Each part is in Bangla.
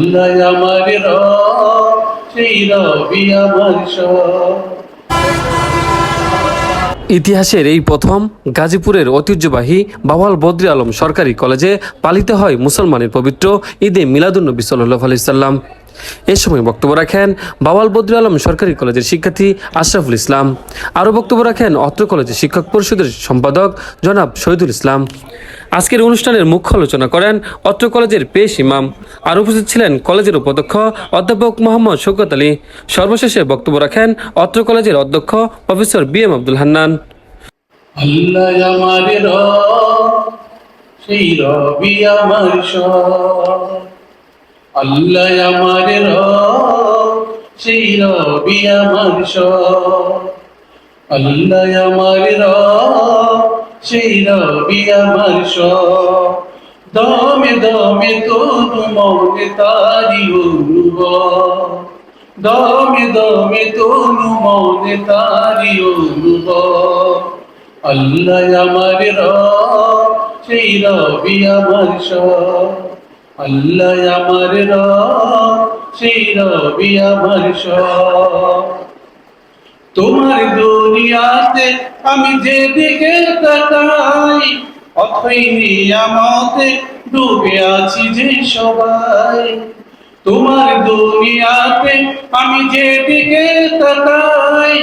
আল্লাহ আমার রব, সেই রবি আমার সব। ইতিহাসের এই প্রথম গাজীপুরের ঐতিহ্যবাহী বাওয়াল বদরি আলম সরকারি কলেজে পালিত হয় মুসলমানের পবিত্র ঈদে মিলাদুন্নবী সাল্লাল্লাহু আলাইহি সাল্লাম। এ সময় বক্তব্য রাখেন বাওয়াল বদরি আলম সরকারি কলেজের শিক্ষার্থী আশরাফুল ইসলাম। আরও বক্তব্য রাখেন অত্র কলেজের শিক্ষক পরিষদের সম্পাদক জনাব শহীদুল ইসলাম। আজকের অনুষ্ঠানের মুখ্য আলোচনা করেন অত্র কলেজের পেশ ইমাম। আর উপস্থিত ছিলেন কলেজের উপাধ্যক্ষ অধ্যাপক মোহাম্মদ শওকত আলী। সর্বশেষে বক্তব্য রাখেন অত্র কলেজের অধ্যক্ষ প্রফেসর BM আব্দুল হান্নান। আল্লাহ আমার রব, সেই রবি আমার সব। আল্লাহ আমার রব, সেই রবি আমার সব। আল্লাহ আমার রব, সেই রবি আমার সব। দমে দমে তনু মনে তারি অনুভব, দমে দমে তনু মনে তারি অনুভব। আল্লাহ আমার রব, সেই রবি আমার সব। আল্লাহ আমার রব, সেই রবি আমার সব। তোমার দুনিয়াতে আমি যেদিকে তাকাই, অথই নিয়ামতে ডুবে আছি যে সবাই। তোমার দুনিয়াতে আমি যেদিকে তাকাই,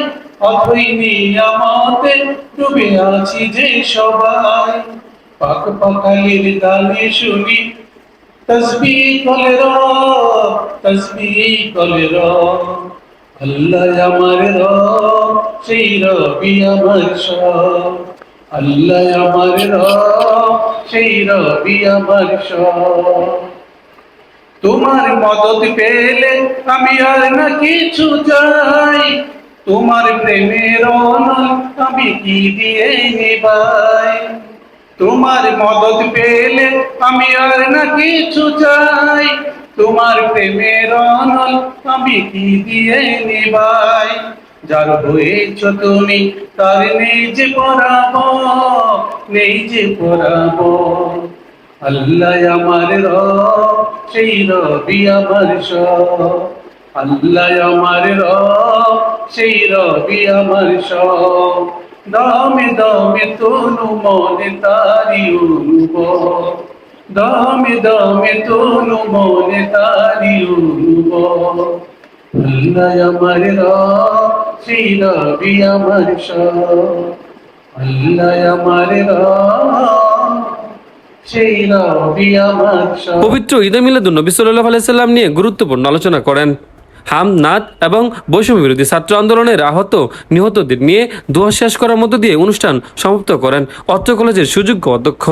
অথই নিয়ামতে ডুবে আছি যে সবাই। পাক পাখালির গানে শুনি তসবিহ করে রব, তসবিহ করে রব। আল্লাহ আমার রব, সেই রবি আমার সব। আল্লাহ আমার রব, সেই রবি আমার সব। তোমার মদত পেলে আমি আর না কিছু চাই, তোমার প্রেমের অনল আমি কি দিয়ে নিভাই। তোমার মদত পেলে আমি আর না কিছু চাই, তোমার প্রেমের অনল আমি কি দিয়ে নিভাই। যার হয়েছ তুমি তার নেই যে পরাবো, নেই যে পরাবো। আল্লাহ আমার রব, সেই রবি আমার সব। আল্লাহ আমার রব, সেই রবি আমার সব। দমে দমে তনু মনে তারি অনুভব, দমে দমে তনু মনে তারি অনুভব। আল্লাহ আমার রব, সেই রবি আমার সব। আল্লাহ আমার রব, সেই রবি আমার সব। পবিত্র ঈদে মিলাদুন্নবী সাল্লাল্লাহু আলাইহি সাল্লাম নিয়ে গুরুত্বপূর্ণ আলোচনা করেন। হাম, নাত এবং বৈষম্য বিরোধী ছাত্র আন্দোলনের আহত নিহতদের নিয়ে দোয়া শেষ করার মধ্য দিয়ে অনুষ্ঠান সমাপ্ত করেন অত্র কলেজের সুযোগ্য অধ্যক্ষ।